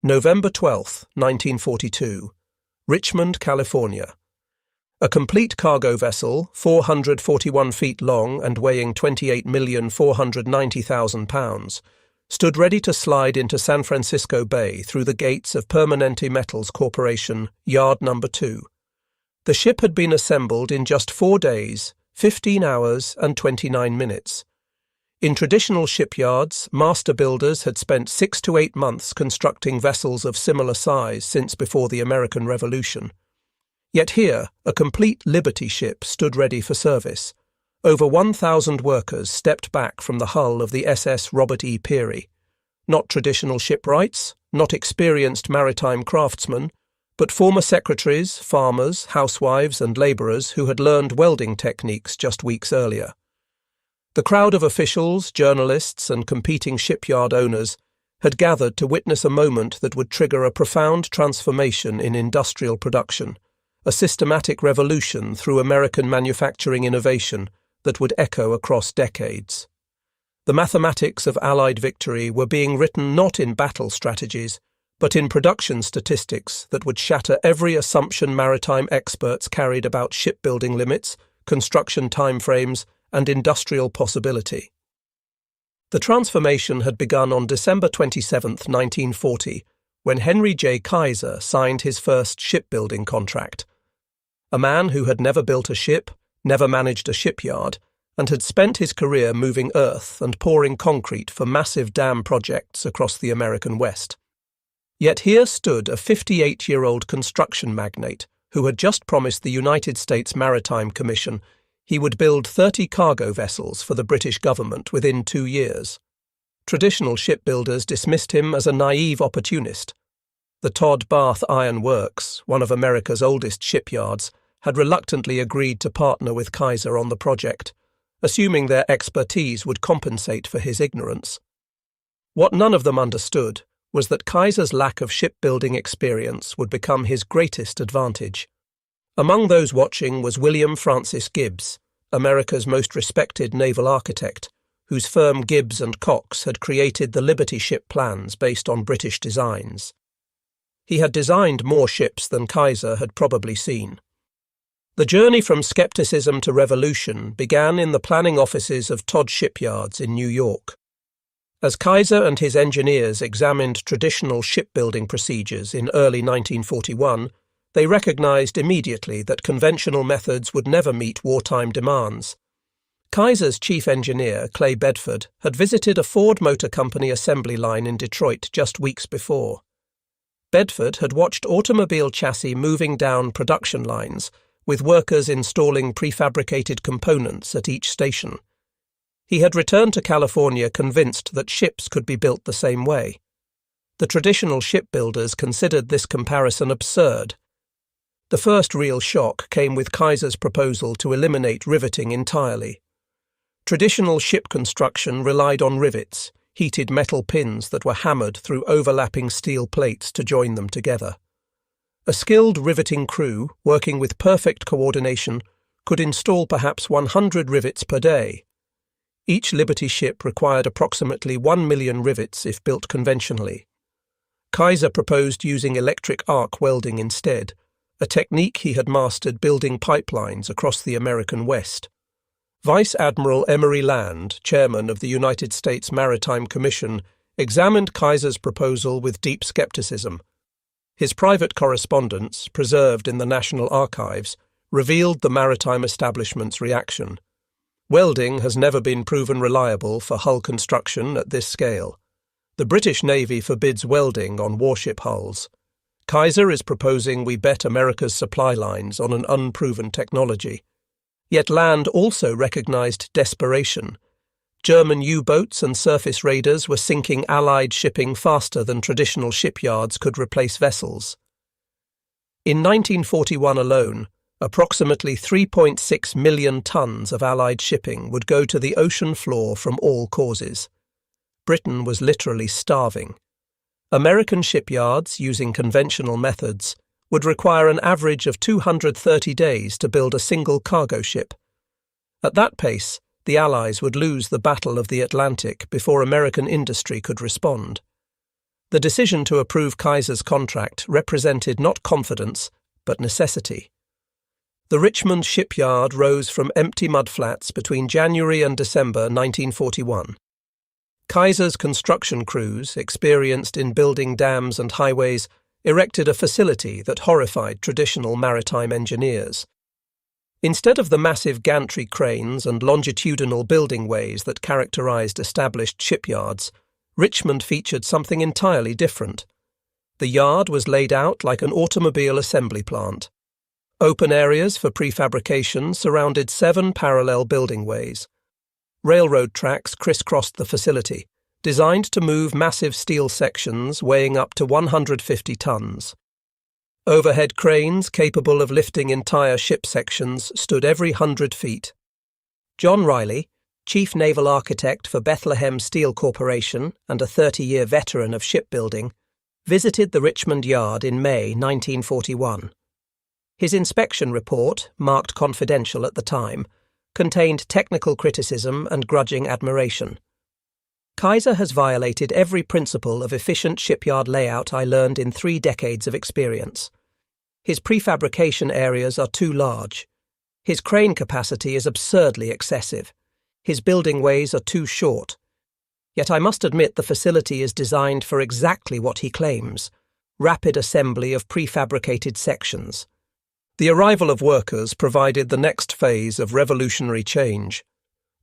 November 12, 1942. Richmond, California. A complete cargo vessel, 441 feet long and weighing 28,490,000 pounds, stood ready to slide into San Francisco Bay through the gates of Permanente Metals Corporation, Yard No. 2. The ship had been assembled in just 4 days, 15 hours and 29 minutes. In traditional shipyards, master builders had spent 6 to 8 months constructing vessels of similar size since before the American Revolution. Yet here, a complete Liberty ship stood ready for service. Over 1,000 workers stepped back from the hull of the SS Robert E. Peary. Not traditional shipwrights, not experienced maritime craftsmen, but former secretaries, farmers, housewives and labourers who had learned welding techniques just weeks earlier. The crowd of officials, journalists and competing shipyard owners had gathered to witness a moment that would trigger a profound transformation in industrial production, a systematic revolution through American manufacturing innovation that would echo across decades. The mathematics of Allied victory were being written not in battle strategies, but in production statistics that would shatter every assumption maritime experts carried about shipbuilding limits, construction timeframes, and industrial possibility. The transformation had begun on December 27, 1940, when Henry J. Kaiser signed his first shipbuilding contract. A man who had never built a ship, never managed a shipyard, and had spent his career moving earth and pouring concrete for massive dam projects across the American West. Yet here stood a 58-year-old construction magnate who had just promised the United States Maritime Commission he would build 30 cargo vessels for the British government within 2 years. Traditional shipbuilders dismissed him as a naive opportunist. The Todd Bath Iron Works, one of America's oldest shipyards, had reluctantly agreed to partner with Kaiser on the project, assuming their expertise would compensate for his ignorance. What none of them understood was that Kaiser's lack of shipbuilding experience would become his greatest advantage. Among those watching was William Francis Gibbs, America's most respected naval architect, whose firm Gibbs and Cox had created the Liberty ship plans based on British designs. He had designed more ships than Kaiser had probably seen. The journey from skepticism to revolution began in the planning offices of Todd Shipyards in New York. As Kaiser and his engineers examined traditional shipbuilding procedures in early 1941, they recognized immediately that conventional methods would never meet wartime demands. Kaiser's chief engineer, Clay Bedford, had visited a Ford Motor Company assembly line in Detroit just weeks before. Bedford had watched automobile chassis moving down production lines, with workers installing prefabricated components at each station. He had returned to California convinced that ships could be built the same way. The traditional shipbuilders considered this comparison absurd. The first real shock came with Kaiser's proposal to eliminate riveting entirely. Traditional ship construction relied on rivets, heated metal pins that were hammered through overlapping steel plates to join them together. A skilled riveting crew, working with perfect coordination, could install perhaps 100 rivets per day. Each Liberty ship required approximately 1 million rivets if built conventionally. Kaiser proposed using electric arc welding instead, a technique he had mastered building pipelines across the American West. Vice Admiral Emory Land, chairman of the United States Maritime Commission, examined Kaiser's proposal with deep skepticism. His private correspondence, preserved in the National Archives, revealed the maritime establishment's reaction. Welding has never been proven reliable for hull construction at this scale. The British Navy forbids welding on warship hulls. Kaiser is proposing we bet America's supply lines on an unproven technology. Yet Land also recognized desperation. German U-boats and surface raiders were sinking Allied shipping faster than traditional shipyards could replace vessels. In 1941 alone, approximately 3.6 million tons of Allied shipping would go to the ocean floor from all causes. Britain was literally starving. American shipyards, using conventional methods, would require an average of 230 days to build a single cargo ship. At that pace, the Allies would lose the Battle of the Atlantic before American industry could respond. The decision to approve Kaiser's contract represented not confidence, but necessity. The Richmond shipyard rose from empty mudflats between January and December 1941. Kaiser's construction crews, experienced in building dams and highways, erected a facility that horrified traditional maritime engineers. Instead of the massive gantry cranes and longitudinal building ways that characterized established shipyards, Richmond featured something entirely different. The yard was laid out like an automobile assembly plant. Open areas for prefabrication surrounded 7 parallel building ways. Railroad tracks crisscrossed the facility, designed to move massive steel sections weighing up to 150 tons. Overhead cranes capable of lifting entire ship sections stood every 100 feet. John Riley, Chief Naval Architect for Bethlehem Steel Corporation and a 30-year veteran of shipbuilding, visited the Richmond Yard in May 1941. His inspection report, marked confidential at the time, contained technical criticism and grudging admiration. Kaiser has violated every principle of efficient shipyard layout I learned in 3 decades of experience. His prefabrication areas are too large. His crane capacity is absurdly excessive. His building ways are too short. Yet I must admit the facility is designed for exactly what he claims: rapid assembly of prefabricated sections. The arrival of workers provided the next phase of revolutionary change.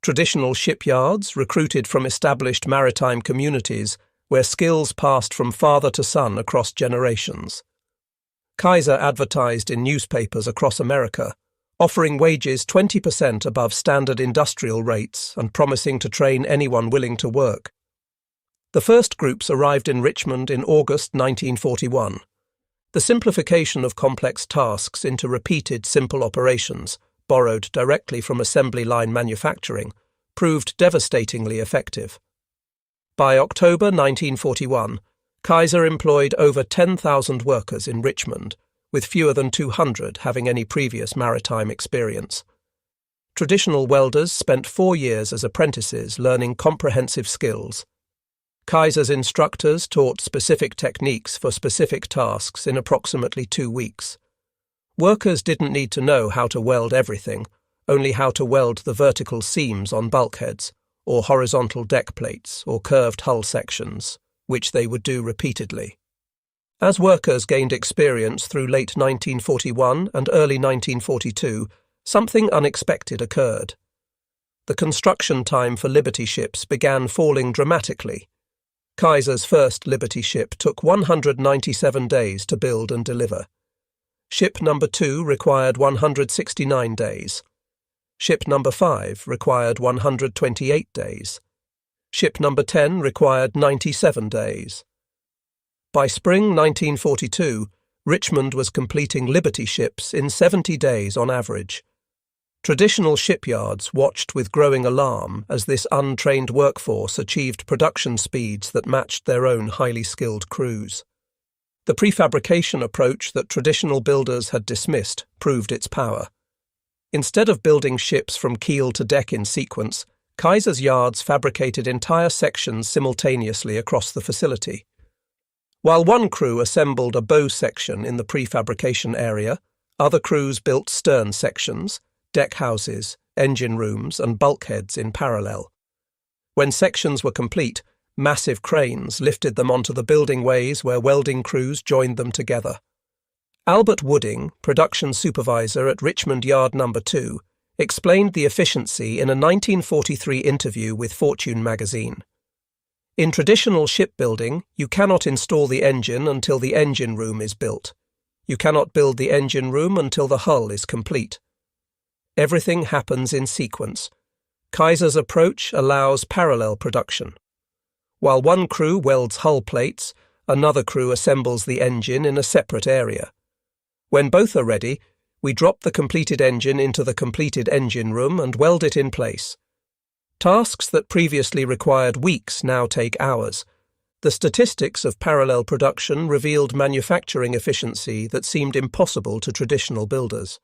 Traditional shipyards recruited from established maritime communities where skills passed from father to son across generations. Kaiser advertised in newspapers across America, offering wages 20% above standard industrial rates and promising to train anyone willing to work. The first groups arrived in Richmond in August 1941. The simplification of complex tasks into repeated simple operations, borrowed directly from assembly line manufacturing, proved devastatingly effective. By October 1941, Kaiser employed over 10,000 workers in Richmond, with fewer than 200 having any previous maritime experience. Traditional welders spent 4 years as apprentices learning comprehensive skills. Kaiser's instructors taught specific techniques for specific tasks in approximately 2 weeks. Workers didn't need to know how to weld everything, only how to weld the vertical seams on bulkheads, or horizontal deck plates, or curved hull sections, which they would do repeatedly. As workers gained experience through late 1941 and early 1942, something unexpected occurred. The construction time for Liberty ships began falling dramatically. Kaiser's first Liberty ship took 197 days to build and deliver. Ship number 2 required 169 days. Ship number 5 required 128 days. Ship number 10 required 97 days. By spring 1942, Richmond was completing Liberty ships in 70 days on average. Traditional shipyards watched with growing alarm as this untrained workforce achieved production speeds that matched their own highly skilled crews. The prefabrication approach that traditional builders had dismissed proved its power. Instead of building ships from keel to deck in sequence, Kaiser's yards fabricated entire sections simultaneously across the facility. While one crew assembled a bow section in the prefabrication area, other crews built stern sections, deck houses, engine rooms, and bulkheads in parallel. When sections were complete, massive cranes lifted them onto the building ways where welding crews joined them together. Albert Wooding, production supervisor at Richmond Yard No. 2, explained the efficiency in a 1943 interview with Fortune magazine. In traditional shipbuilding, you cannot install the engine until the engine room is built. You cannot build the engine room until the hull is complete. Everything happens in sequence. Kaiser's approach allows parallel production. While one crew welds hull plates, another crew assembles the engine in a separate area. When both are ready, we drop the completed engine into the completed engine room and weld it in place. Tasks that previously required weeks now take hours. The statistics of parallel production revealed manufacturing efficiency that seemed impossible to traditional builders.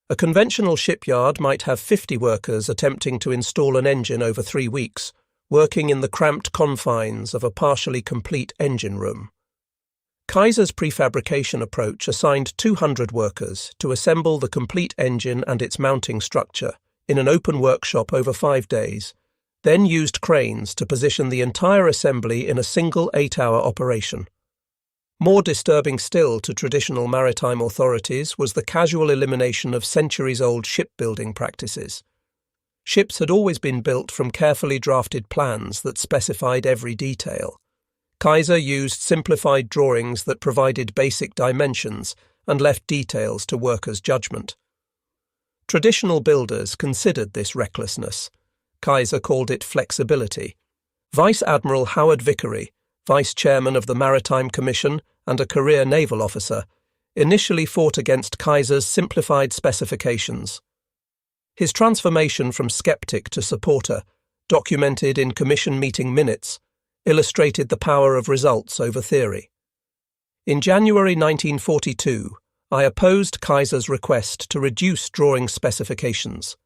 A conventional shipyard might have 50 workers attempting to install an engine over 3 weeks, working in the cramped confines of a partially complete engine room. Kaiser's prefabrication approach assigned 200 workers to assemble the complete engine and its mounting structure in an open workshop over 5 days, then used cranes to position the entire assembly in a single 8-hour operation. More disturbing still to traditional maritime authorities was the casual elimination of centuries-old shipbuilding practices. Ships had always been built from carefully drafted plans that specified every detail. Kaiser used simplified drawings that provided basic dimensions and left details to workers' judgment. Traditional builders considered this recklessness. Kaiser called it flexibility. Vice Admiral Howard Vickery, vice chairman of the Maritime Commission and a career naval officer, initially fought against Kaiser's simplified specifications. His transformation from skeptic to supporter, documented in commission meeting minutes, illustrated the power of results over theory. In January 1942, I opposed Kaiser's request to reduce drawing specifications.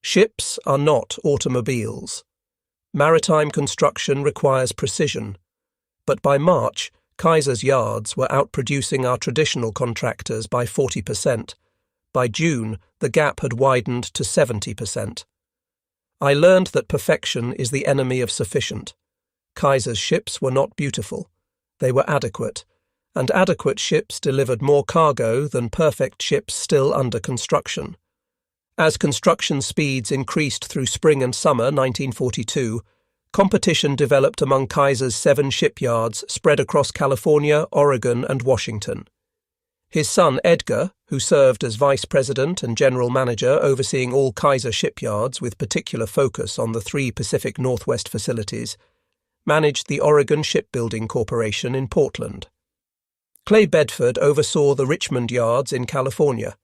Ships are not automobiles. Maritime construction requires precision. But by March, Kaiser's yards were outproducing our traditional contractors by 40%. By June, the gap had widened to 70%. I learned that perfection is the enemy of sufficient. Kaiser's ships were not beautiful. They were adequate, and adequate ships delivered more cargo than perfect ships still under construction. As construction speeds increased through spring and summer 1942, competition developed among Kaiser's 7 shipyards spread across California, Oregon, and Washington. His son Edgar, who served as vice president and general manager overseeing all Kaiser shipyards with particular focus on the 3 Pacific Northwest facilities, managed the Oregon Shipbuilding Corporation in Portland. Clay Bedford oversaw the Richmond yards in California.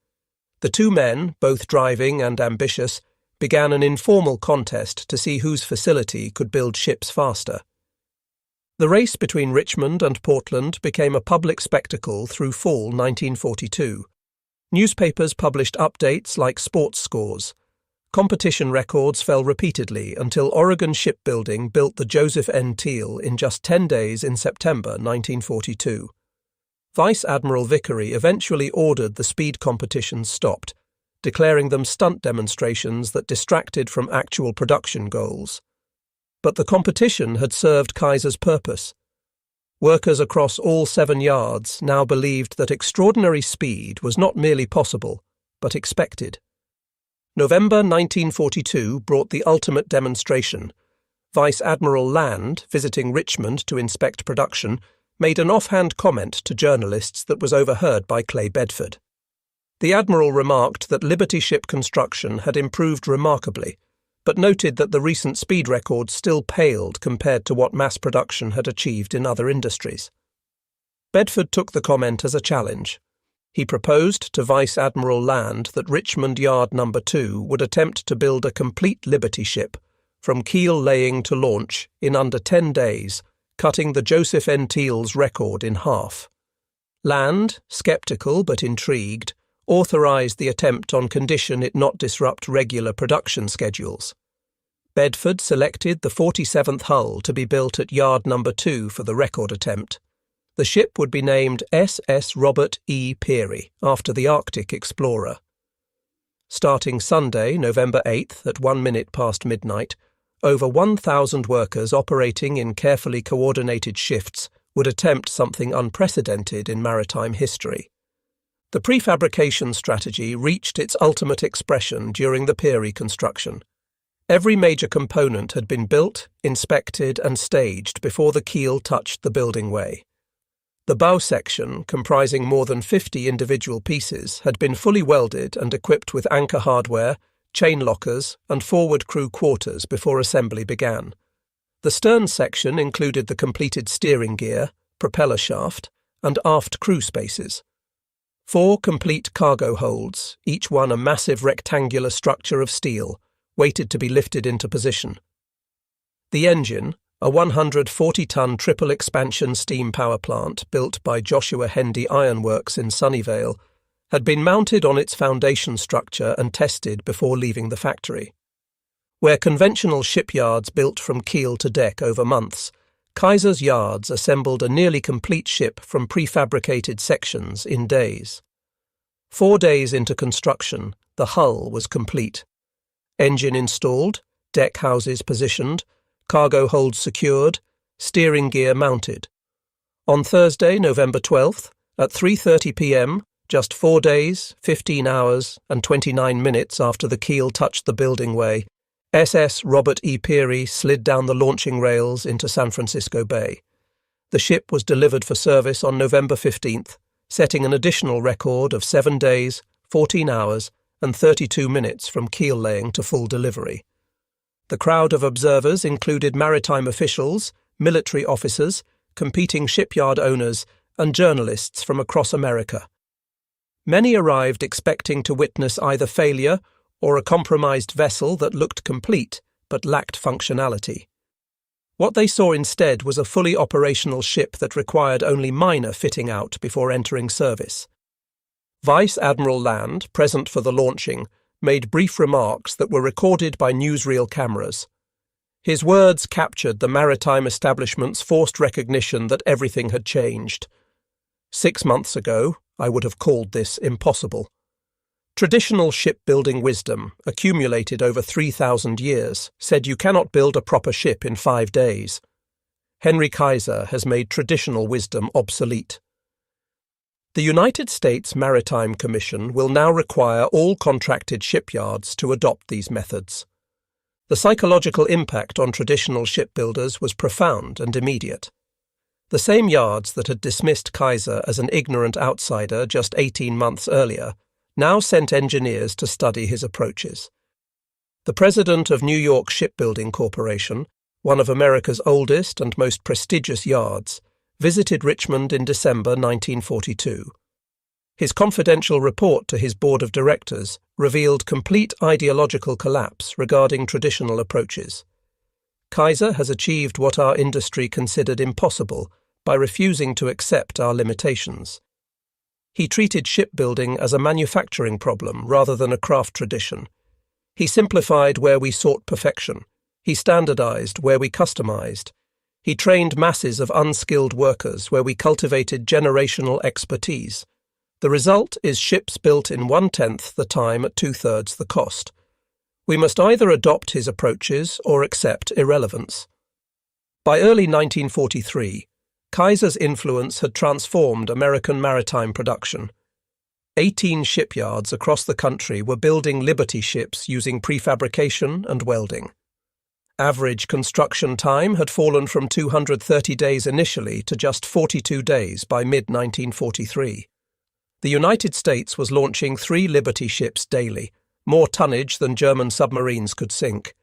The 2 men, both driving and ambitious, began an informal contest to see whose facility could build ships faster. The race between Richmond and Portland became a public spectacle through fall 1942. Newspapers published updates like sports scores. Competition records fell repeatedly until Oregon Shipbuilding built the Joseph N. Teal in just 10 days in September 1942. Vice Admiral Vickery eventually ordered the speed competitions stopped, declaring them stunt demonstrations that distracted from actual production goals. But the competition had served Kaiser's purpose. Workers across all 7 yards now believed that extraordinary speed was not merely possible, but expected. November 1942 brought the ultimate demonstration. Vice Admiral Land, visiting Richmond to inspect production, made an offhand comment to journalists that was overheard by Clay Bedford. The Admiral remarked that Liberty ship construction had improved remarkably, but noted that the recent speed records still paled compared to what mass production had achieved in other industries. Bedford took the comment as a challenge. He proposed to Vice Admiral Land that Richmond Yard No. 2 would attempt to build a complete Liberty ship, from keel laying to launch, in under 10 days, cutting the Joseph N. Teal's record in half. Land, sceptical but intrigued, authorized the attempt on condition it not disrupt regular production schedules. Bedford selected the 47th hull to be built at Yard No. 2 for the record attempt. The ship would be named SS Robert E. Peary, after the Arctic explorer. Starting Sunday, November 8th at 1 minute past midnight, over 1,000 workers operating in carefully coordinated shifts would attempt something unprecedented in maritime history. The prefabrication strategy reached its ultimate expression during the Peary construction. Every major component had been built, inspected, and staged before the keel touched the building way. The bow section, comprising more than 50 individual pieces, had been fully welded and equipped with anchor hardware, chain lockers, and forward crew quarters before assembly began. The stern section included the completed steering gear, propeller shaft, and aft crew spaces. 4 complete cargo holds, each one a massive rectangular structure of steel, waited to be lifted into position. The engine, a 140-ton triple-expansion steam power plant built by Joshua Hendy Ironworks in Sunnyvale, had been mounted on its foundation structure and tested before leaving the factory. Where conventional shipyards built from keel to deck over months, Kaiser's yards assembled a nearly complete ship from prefabricated sections in days. 4 days into construction, the hull was complete. Engine installed, deck houses positioned, cargo holds secured, steering gear mounted. On Thursday, November 12th, at 3:30 p.m., just 4 days, 15 hours, and 29 minutes after the keel touched the building way, SS Robert E. Peary slid down the launching rails into San Francisco Bay. The ship was delivered for service on November 15th, setting an additional record of 7 days, 14 hours, and 32 minutes from keel laying to full delivery. The crowd of observers included maritime officials, military officers, competing shipyard owners, and journalists from across America. Many arrived expecting to witness either failure or a compromised vessel that looked complete but lacked functionality. What they saw instead was a fully operational ship that required only minor fitting out before entering service. Vice Admiral Land, present for the launching, made brief remarks that were recorded by newsreel cameras. His words captured the maritime establishment's forced recognition that everything had changed. 6 months ago, I would have called this impossible. Traditional shipbuilding wisdom, accumulated over 3,000 years, said you cannot build a proper ship in 5 days. Henry Kaiser has made traditional wisdom obsolete. The United States Maritime Commission will now require all contracted shipyards to adopt these methods. The psychological impact on traditional shipbuilders was profound and immediate. The same yards that had dismissed Kaiser as an ignorant outsider just 18 months earlier now sent engineers to study his approaches. The president of New York Shipbuilding Corporation, one of America's oldest and most prestigious yards, visited Richmond in December 1942. His confidential report to his board of directors revealed complete ideological collapse regarding traditional approaches. Kaiser has achieved what our industry considered impossible by refusing to accept our limitations. He treated shipbuilding as a manufacturing problem rather than a craft tradition. He simplified where we sought perfection. He standardized where we customized. He trained masses of unskilled workers where we cultivated generational expertise. The result is ships built in 1/10 the time at 2/3 the cost. We must either adopt his approaches or accept irrelevance. By early 1943, Kaiser's influence had transformed American maritime production. 18 shipyards across the country were building Liberty ships using prefabrication and welding. Average construction time had fallen from 230 days initially to just 42 days by mid-1943. The United States was launching 3 Liberty ships daily, more tonnage than German submarines could sink.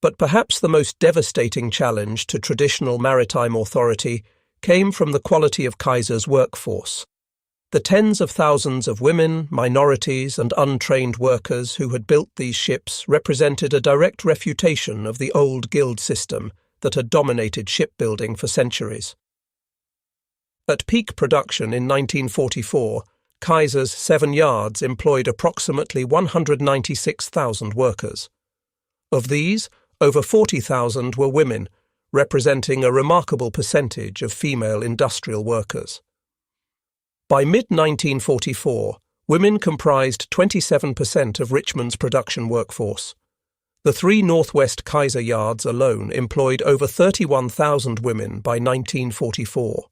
But perhaps the most devastating challenge to traditional maritime authority came from the quality of Kaiser's workforce. The tens of thousands of women, minorities, and untrained workers who had built these ships represented a direct refutation of the old guild system that had dominated shipbuilding for centuries. At peak production in 1944, Kaiser's 7 yards employed approximately 196,000 workers. Of these, over 40,000 were women, representing a remarkable percentage of female industrial workers. By mid-1944, women comprised 27% of Richmond's production workforce. The 3 Northwest Kaiser yards alone employed over 31,000 women by 1944.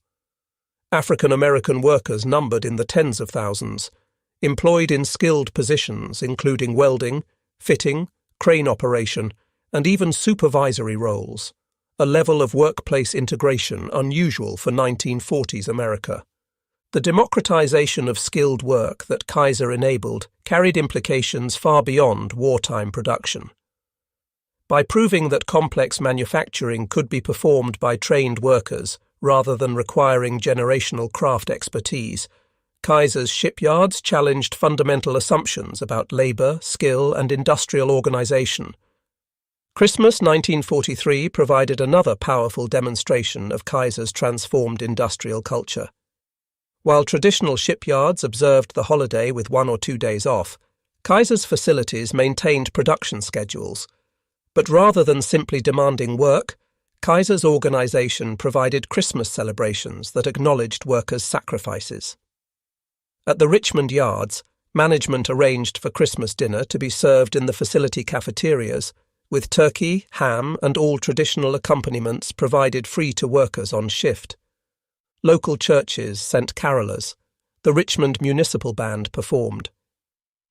African American workers numbered in the tens of thousands, employed in skilled positions including welding, fitting, crane operation, and even supervisory roles, a level of workplace integration unusual for 1940s America. The democratization of skilled work that Kaiser enabled carried implications far beyond wartime production. By proving that complex manufacturing could be performed by trained workers rather than requiring generational craft expertise, Kaiser's shipyards challenged fundamental assumptions about labor, skill, and industrial organization. Christmas 1943 provided another powerful demonstration of Kaiser's transformed industrial culture. While traditional shipyards observed the holiday with 1 or 2 days off, Kaiser's facilities maintained production schedules. But rather than simply demanding work, Kaiser's organization provided Christmas celebrations that acknowledged workers' sacrifices. At the Richmond yards, management arranged for Christmas dinner to be served in the facility cafeterias, with turkey, ham, and all traditional accompaniments provided free to workers on shift. Local churches sent carolers. The Richmond Municipal Band performed.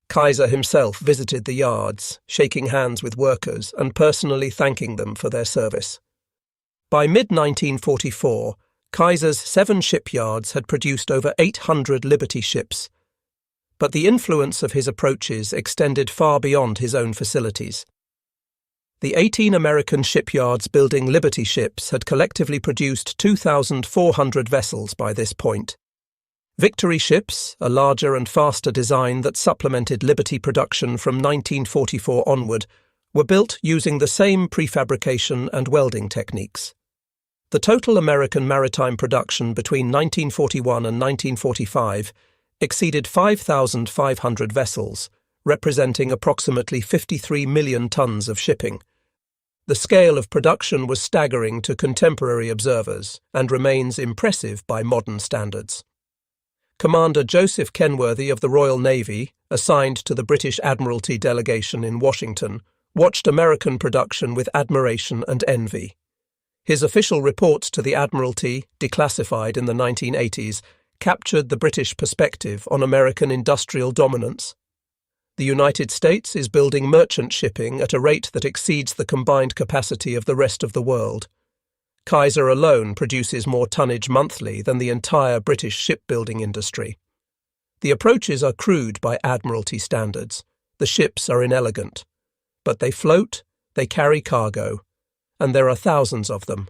Kaiser himself visited the yards, shaking hands with workers and personally thanking them for their service. By mid-1944, Kaiser's 7 shipyards had produced over 800 Liberty ships. But the influence of his approaches extended far beyond his own facilities. The 18 American shipyards building Liberty ships had collectively produced 2,400 vessels by this point. Victory ships, a larger and faster design that supplemented Liberty production from 1944 onward, were built using the same prefabrication and welding techniques. The total American maritime production between 1941 and 1945 exceeded 5,500 vessels, representing approximately 53 million tons of shipping. The scale of production was staggering to contemporary observers and remains impressive by modern standards. Commander Joseph Kenworthy of the Royal Navy, assigned to the British Admiralty delegation in Washington, watched American production with admiration and envy. His official reports to the Admiralty, declassified in the 1980s, captured the British perspective on American industrial dominance. The United States is building merchant shipping at a rate that exceeds the combined capacity of the rest of the world. Kaiser alone produces more tonnage monthly than the entire British shipbuilding industry. The approaches are crude by Admiralty standards. The ships are inelegant. But they float, they carry cargo, and there are thousands of them.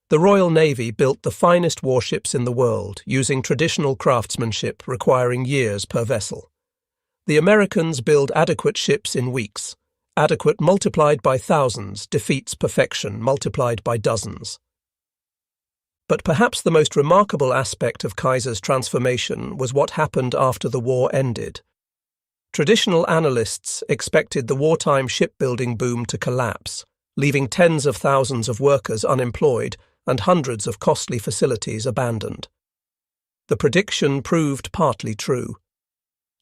The Royal Navy built the finest warships in the world, using traditional craftsmanship requiring years per vessel. The Americans build adequate ships in weeks. Adequate multiplied by thousands defeats perfection multiplied by dozens. But perhaps the most remarkable aspect of Kaiser's transformation was what happened after the war ended. Traditional analysts expected the wartime shipbuilding boom to collapse, leaving tens of thousands of workers unemployed and hundreds of costly facilities abandoned. The prediction proved partly true.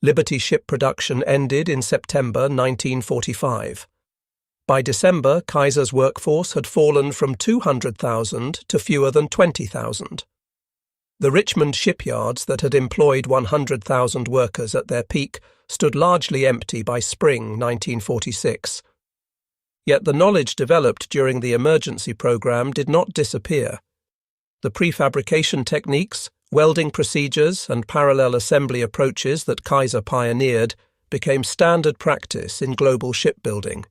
Liberty ship production ended in September 1945. By December, Kaiser's workforce had fallen from 200,000 to fewer than 20,000. The Richmond shipyards that had employed 100,000 workers at their peak stood largely empty by spring 1946. Yet the knowledge developed during the emergency program did not disappear. The prefabrication techniques, welding procedures, and parallel assembly approaches that Kaiser pioneered became standard practice in global shipbuilding.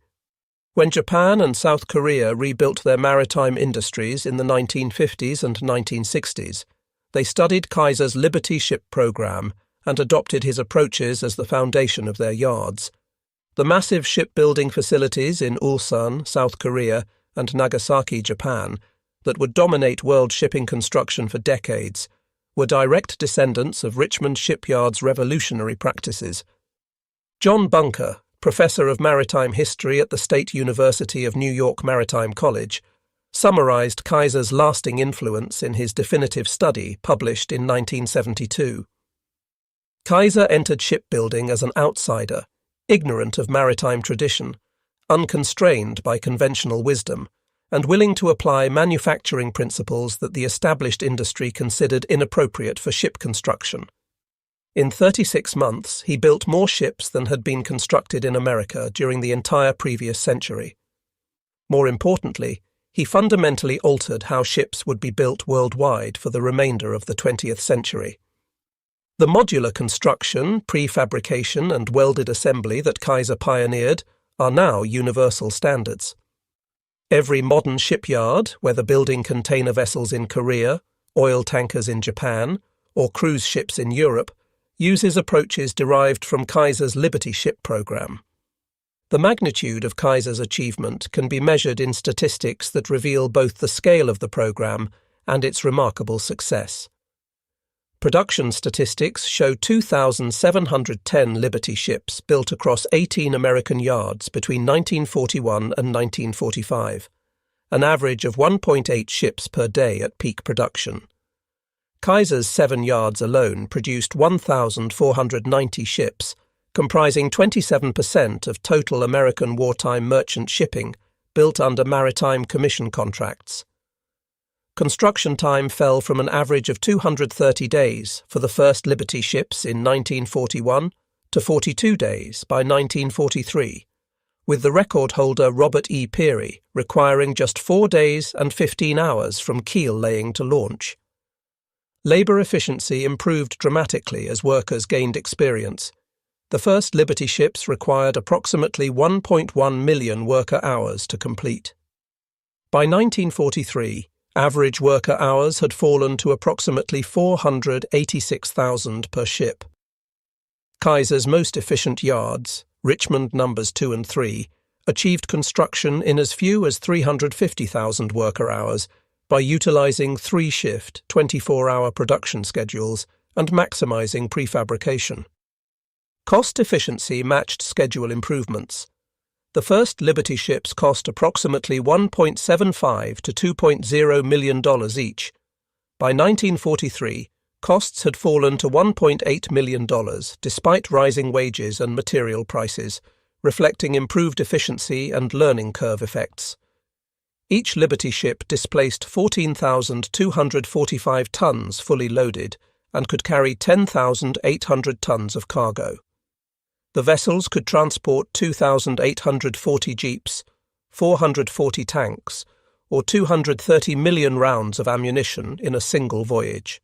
When Japan and South Korea rebuilt their maritime industries in the 1950s and 1960s, they studied Kaiser's Liberty ship program and adopted his approaches as the foundation of their yards. The massive shipbuilding facilities in Ulsan, South Korea, and Nagasaki, Japan, that would dominate world shipping construction for decades, were direct descendants of Richmond Shipyard's revolutionary practices. John Bunker, professor of maritime history at the State University of New York Maritime College, summarized Kaiser's lasting influence in his definitive study published in 1972. Kaiser entered shipbuilding as an outsider, ignorant of maritime tradition, unconstrained by conventional wisdom, and willing to apply manufacturing principles that the established industry considered inappropriate for ship construction. In 36 months, he built more ships than had been constructed in America during the entire previous century. More importantly, he fundamentally altered how ships would be built worldwide for the remainder of the 20th century. The modular construction, prefabrication, and welded assembly that Kaiser pioneered are now universal standards. Every modern shipyard, whether building container vessels in Korea, oil tankers in Japan, or cruise ships in Europe, uses approaches derived from Kaiser's Liberty ship program. The magnitude of Kaiser's achievement can be measured in statistics that reveal both the scale of the program and its remarkable success. Production statistics show 2,710 Liberty ships built across 18 American yards between 1941 and 1945, an average of 1.8 ships per day at peak production. Kaiser's 7 yards alone produced 1,490 ships, comprising 27% of total American wartime merchant shipping built under maritime commission contracts. Construction time fell from an average of 230 days for the first Liberty ships in 1941 to 42 days by 1943, with the record holder Robert E. Peary requiring just 4 days and 15 hours from keel laying to launch. Labour efficiency improved dramatically as workers gained experience. The first Liberty ships required approximately 1.1 million worker hours to complete. By 1943, average worker hours had fallen to approximately 486,000 per ship. Kaiser's most efficient yards, Richmond numbers 2 and 3, achieved construction in as few as 350,000 worker hours by utilising 3-shift, 24-hour production schedules and maximising prefabrication. Cost efficiency matched schedule improvements. The first Liberty ships cost approximately $1.75 to $2.0 million each. By 1943, costs had fallen to $1.8 million despite rising wages and material prices, reflecting improved efficiency and learning curve effects. Each Liberty ship displaced 14,245 tons fully loaded and could carry 10,800 tons of cargo. The vessels could transport 2,840 jeeps, 440 tanks, or 230 million rounds of ammunition in a single voyage.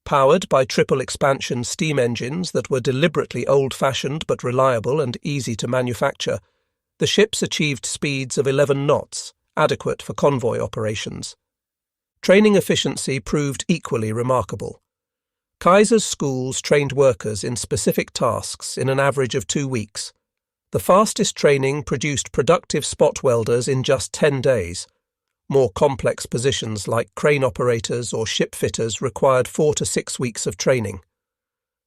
Powered by triple expansion steam engines that were deliberately old-fashioned but reliable and easy to manufacture, the ships achieved speeds of 11 knots, adequate for convoy operations. Training efficiency proved equally remarkable. Kaiser's schools trained workers in specific tasks in an average of 2 weeks. The fastest training produced productive spot welders in just 10 days. More complex positions like crane operators or ship fitters required 4 to 6 weeks of training.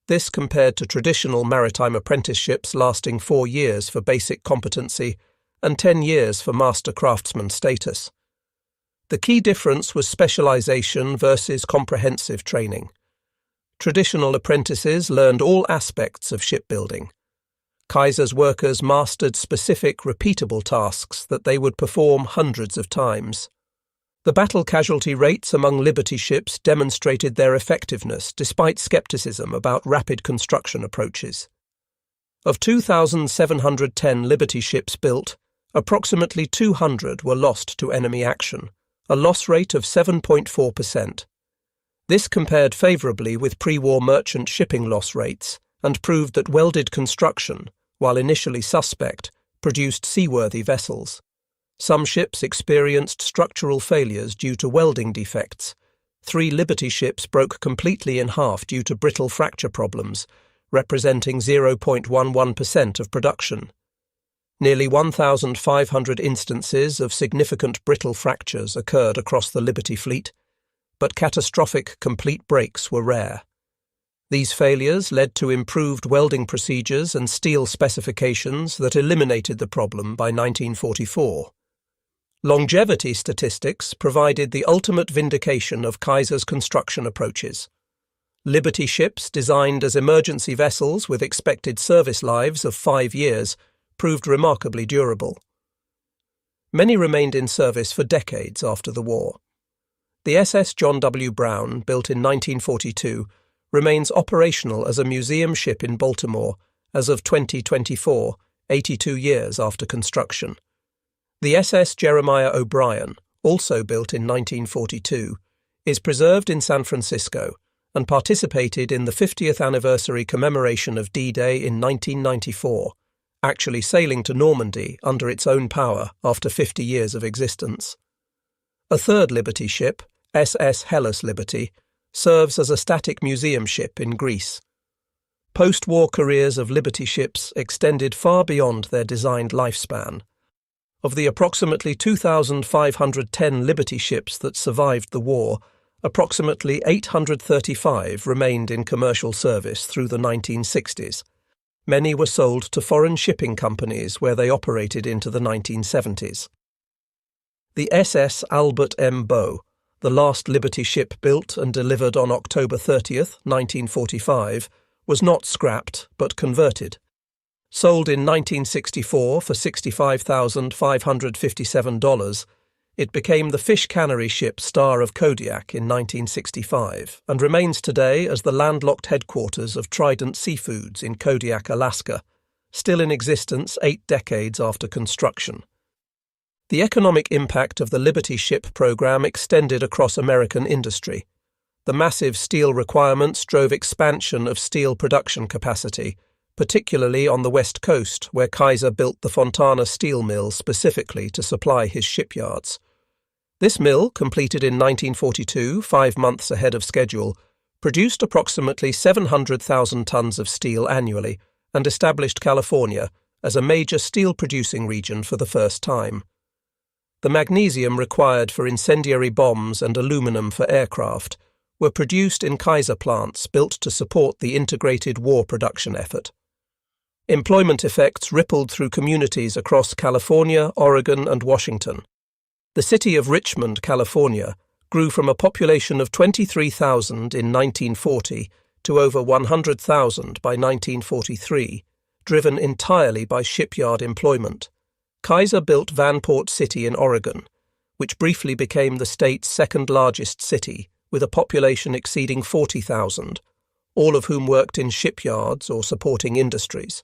This compared to traditional maritime apprenticeships lasting 4 years for basic competency and 10 years for master craftsman status. The key difference was specialization versus comprehensive training. Traditional apprentices learned all aspects of shipbuilding. Kaiser's workers mastered specific, repeatable tasks that they would perform hundreds of times. The battle casualty rates among Liberty ships demonstrated their effectiveness despite skepticism about rapid construction approaches. Of 2,710 Liberty ships built, approximately 200 were lost to enemy action, a loss rate of 7.4%. This compared favourably with pre-war merchant shipping loss rates and proved that welded construction, while initially suspect, produced seaworthy vessels. Some ships experienced structural failures due to welding defects. 3 Liberty ships broke completely in half due to brittle fracture problems, representing 0.11% of production. Nearly 1,500 instances of significant brittle fractures occurred across the Liberty fleet, but catastrophic complete breaks were rare. These failures led to improved welding procedures and steel specifications that eliminated the problem by 1944. Longevity statistics provided the ultimate vindication of Kaiser's construction approaches. Liberty ships, designed as emergency vessels with expected service lives of 5 years, proved remarkably durable. Many remained in service for decades after the war. The SS John W. Brown, built in 1942, remains operational as a museum ship in Baltimore as of 2024, 82 years after construction. The SS Jeremiah O'Brien, also built in 1942, is preserved in San Francisco and participated in the 50th anniversary commemoration of D-Day in 1994, actually sailing to Normandy under its own power after 50 years of existence. A third Liberty ship, SS Hellas Liberty, serves as a static museum ship in Greece. Post-war careers of Liberty ships extended far beyond their designed lifespan. Of the approximately 2,510 Liberty ships that survived the war, Approximately 835 remained in commercial service through the 1960s. Many were sold to foreign shipping companies where they operated into the 1970s. The SS Albert M. Bow, the last Liberty ship built and delivered on October 30th, 1945, was not scrapped but converted. Sold in 1964 for $65,557, it became the fish cannery ship Star of Kodiak in 1965 and remains today as the landlocked headquarters of Trident Seafoods in Kodiak, Alaska, still in existence 8 decades after construction. The economic impact of the Liberty ship program extended across American industry. The massive steel requirements drove expansion of steel production capacity, particularly on the West Coast, where Kaiser built the Fontana steel mill specifically to supply his shipyards. This mill, completed in 1942, 5 months ahead of schedule, produced approximately 700,000 tons of steel annually and established California as a major steel-producing region for the first time. The magnesium required for incendiary bombs and aluminum for aircraft were produced in Kaiser plants built to support the integrated war production effort. Employment effects rippled through communities across California, Oregon, and Washington. The city of Richmond, California, grew from a population of 23,000 in 1940 to over 100,000 by 1943, driven entirely by shipyard employment. Kaiser built Vanport City in Oregon, which briefly became the state's second-largest city, with a population exceeding 40,000, all of whom worked in shipyards or supporting industries.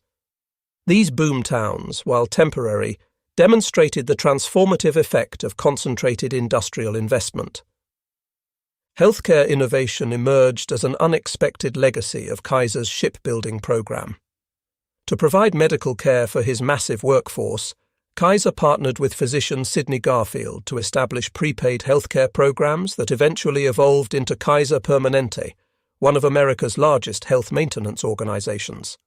These boom towns, while temporary, demonstrated the transformative effect of concentrated industrial investment. Healthcare innovation emerged as an unexpected legacy of Kaiser's shipbuilding program. To provide medical care for his massive workforce, Kaiser partnered with physician Sidney Garfield to establish prepaid healthcare programs that eventually evolved into Kaiser Permanente, one of America's largest health maintenance organizations.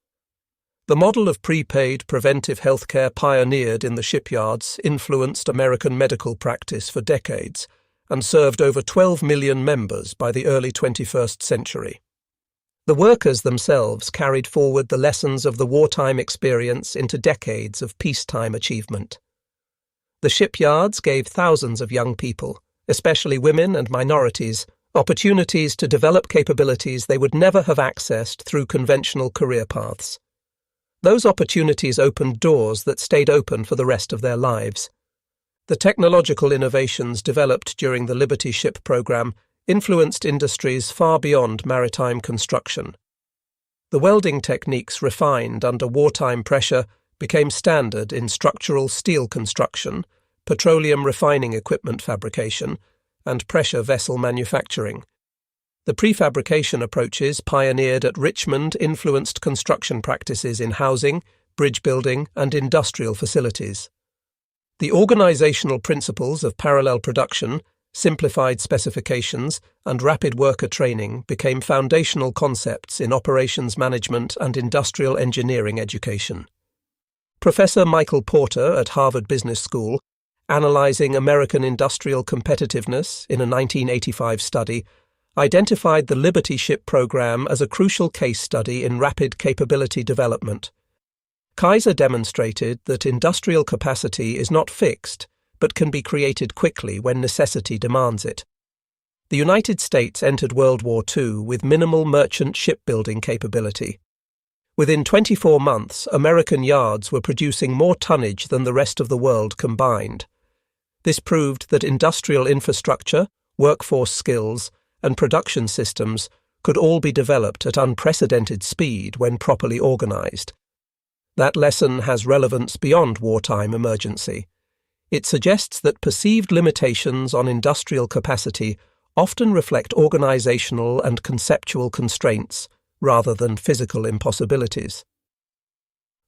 The model of prepaid preventive healthcare pioneered in the shipyards influenced American medical practice for decades and served over 12 million members by the early 21st century. The workers themselves carried forward the lessons of the wartime experience into decades of peacetime achievement. The shipyards gave thousands of young people, especially women and minorities, opportunities to develop capabilities they would never have accessed through conventional career paths. Those opportunities opened doors that stayed open for the rest of their lives. The technological innovations developed during the Liberty ship program influenced industries far beyond maritime construction. The welding techniques refined under wartime pressure became standard in structural steel construction, petroleum refining equipment fabrication, and pressure vessel manufacturing. The prefabrication approaches pioneered at Richmond influenced construction practices in housing, bridge building, and industrial facilities. The organizational principles of parallel production, simplified specifications, and rapid worker training became foundational concepts in operations management and industrial engineering education. Professor Michael Porter at Harvard Business School, analyzing American industrial competitiveness in a 1985 study, identified the Liberty ship program as a crucial case study in rapid capability development. Kaiser demonstrated that industrial capacity is not fixed, but can be created quickly when necessity demands it. The United States entered World War II with minimal merchant shipbuilding capability. Within 24 months, American yards were producing more tonnage than the rest of the world combined. This proved that industrial infrastructure, workforce skills, and production systems could all be developed at unprecedented speed when properly organized. That lesson has relevance beyond wartime emergency. It suggests that perceived limitations on industrial capacity often reflect organizational and conceptual constraints rather than physical impossibilities.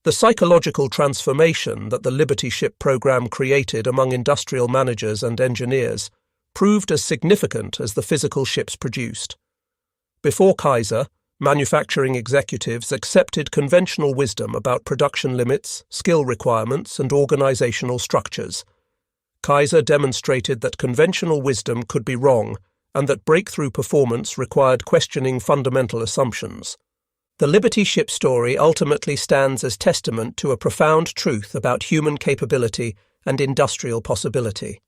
The psychological transformation that the Liberty ship program created among industrial managers and engineers proved as significant as the physical ships produced. Before Kaiser, manufacturing executives accepted conventional wisdom about production limits, skill requirements, and organizational structures. Kaiser demonstrated that conventional wisdom could be wrong and that breakthrough performance required questioning fundamental assumptions. The Liberty ship story ultimately stands as testament to a profound truth about human capability and industrial possibility.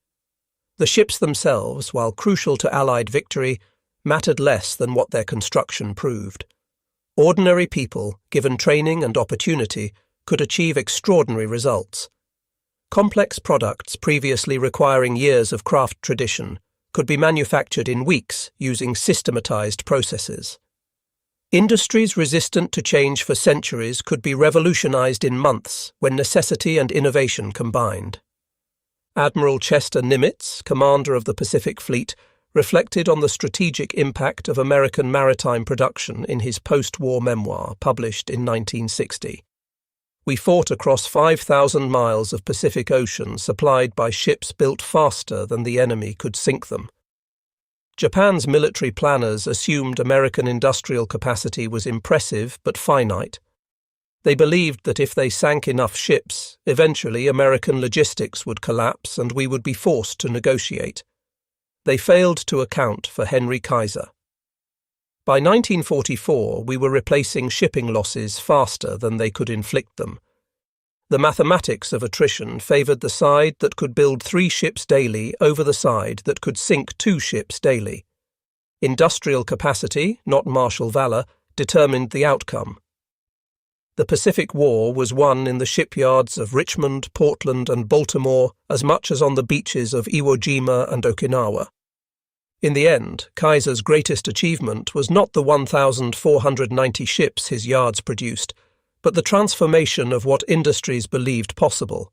The ships themselves, while crucial to Allied victory, mattered less than what their construction proved. Ordinary people, given training and opportunity, could achieve extraordinary results. Complex products previously requiring years of craft tradition could be manufactured in weeks using systematized processes. Industries resistant to change for centuries could be revolutionized in months when necessity and innovation combined. Admiral Chester Nimitz, commander of the Pacific Fleet, reflected on the strategic impact of American maritime production in his post-war memoir published in 1960. "We fought across 5,000 miles of Pacific Ocean supplied by ships built faster than the enemy could sink them." Japan's military planners assumed American industrial capacity was impressive but finite. They believed that if they sank enough ships, eventually American logistics would collapse and we would be forced to negotiate. They failed to account for Henry Kaiser. By 1944, we were replacing shipping losses faster than they could inflict them. The mathematics of attrition favoured the side that could build 3 ships daily over the side that could sink 2 ships daily. Industrial capacity, not martial valour, determined the outcome. The Pacific War was won in the shipyards of Richmond, Portland, and Baltimore as much as on the beaches of Iwo Jima and Okinawa. In the end, Kaiser's greatest achievement was not the 1,490 ships his yards produced, but the transformation of what industries believed possible.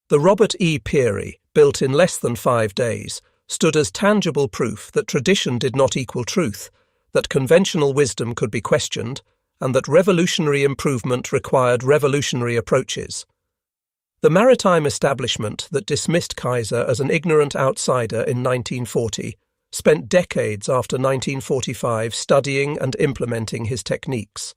The Robert E. Peary, built in less than 5 days, stood as tangible proof that tradition did not equal truth, that conventional wisdom could be questioned, and that revolutionary improvement required revolutionary approaches. The maritime establishment that dismissed Kaiser as an ignorant outsider in 1940 spent decades after 1945 studying and implementing his techniques.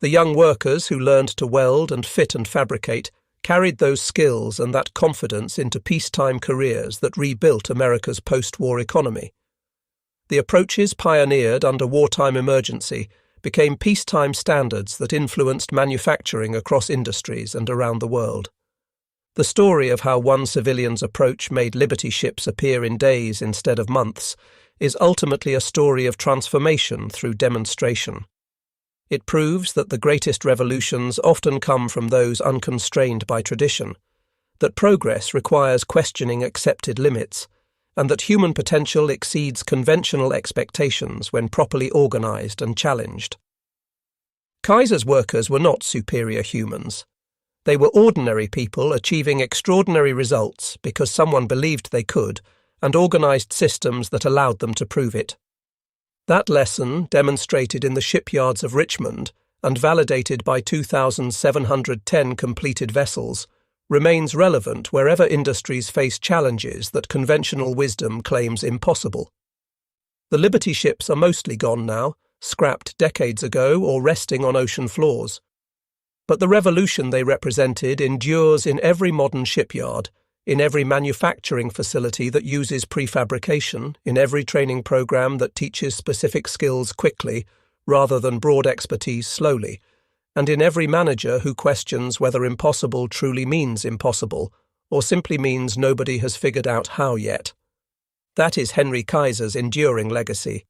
The young workers who learned to weld and fit and fabricate carried those skills and that confidence into peacetime careers that rebuilt America's post-war economy. The approaches pioneered under wartime emergency became peacetime standards that influenced manufacturing across industries and around the world. The story of how one civilian's approach made Liberty ships appear in days instead of months is ultimately a story of transformation through demonstration. It proves that the greatest revolutions often come from those unconstrained by tradition, that progress requires questioning accepted limits, and that human potential exceeds conventional expectations when properly organized and challenged. Kaiser's workers were not superior humans. They were ordinary people achieving extraordinary results because someone believed they could and organized systems that allowed them to prove it. That lesson, demonstrated in the shipyards of Richmond and validated by 2,710 completed vessels, remains relevant wherever industries face challenges that conventional wisdom claims impossible. The Liberty ships are mostly gone now, scrapped decades ago or resting on ocean floors. But the revolution they represented endures in every modern shipyard, in every manufacturing facility that uses prefabrication, in every training program that teaches specific skills quickly rather than broad expertise slowly, and in every manager who questions whether impossible truly means impossible or simply means nobody has figured out how yet. That is Henry Kaiser's enduring legacy,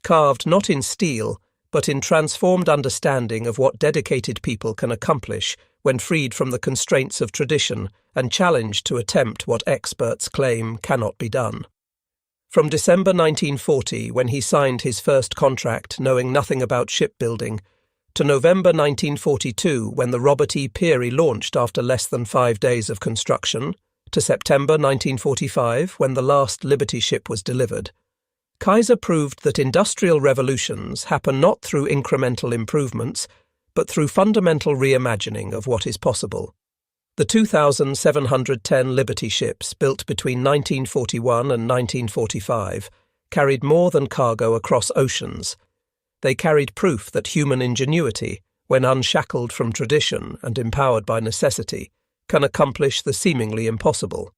carved not in steel, but in transformed understanding of what dedicated people can accomplish when freed from the constraints of tradition and challenged to attempt what experts claim cannot be done. From December 1940, when he signed his first contract knowing nothing about shipbuilding, to November 1942, when the Robert E. Peary launched after less than 5 days of construction, to September 1945, when the last Liberty ship was delivered, Kaiser proved that industrial revolutions happen not through incremental improvements, but through fundamental reimagining of what is possible. The 2,710 Liberty ships built between 1941 and 1945 carried more than cargo across oceans. They carried proof that human ingenuity, when unshackled from tradition and empowered by necessity, can accomplish the seemingly impossible.